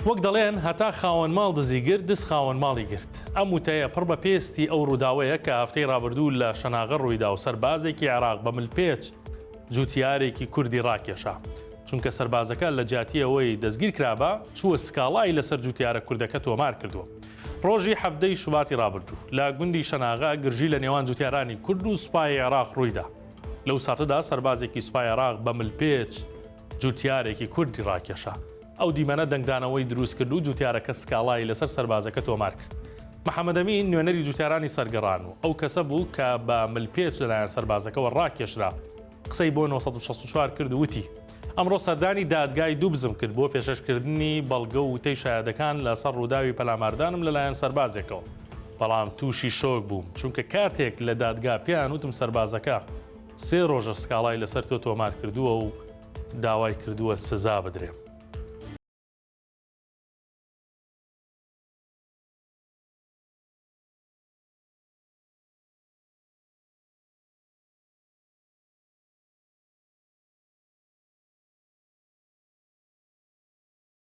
وەک دەڵێن هەتا خاوەن ماڵ دزی گرت دز خاوەن ماڵی گرت. ئەم وتەیە پڕ بە پێستی ئەو ڕووداوەیە کە هەفتەی ڕابردوو لە شەناغە ڕوویدا و سەربازێکی عێراق بە ملپێچ جوتیارێکی کوردی ڕاکێشا. چونکە سەربازەکە لە جیاتیەوەی دەستگیر کرابە چووە سکاڵای لەسەر جوتیارە کوردەکە تۆمار کردووە. ڕۆژی هەفتەی شوباتی ڕابردوو لە گوندی شەناغە گرژی لە نێوان جوتیارانی کورد و سوپای عێراق ڕوویدا. لەو ساتەدا سەربازێکی سوپای عێراق بە ملپێچ جوتیارێکی کوردی ڕاکێشا. ئەو دیمەنە دەنگدانەوەی دروست کرد و جوتیارەکە سکاڵای لەسەر سەربازەکە تۆمار کرد. محەممەد ئەمین نوێنەری جوتیارانی سەرگەڕان و ئەو کەسە بوو کە بە ملپێچ لەلایەن سەربازەکەەوە ڕاکێشرا قسەی بۆ 1964 کرد وتی ئەمڕۆ سەردانی دادگای دوو بزم کرد بۆ پێشەشکردنی بەڵگە و وتەی شایەدەکان لەسەر ڕووداوی پەلاماردانم لەلایەن سەربازێکەوە. بەڵام تووشی شۆک بووم چونکە کاتێک لە دادگا پێیان وتم سەربازەکە 3 ڕۆژە سکاڵای لەسەر تۆ تۆمار کردووە و داوای کردووە سزا بدرێ.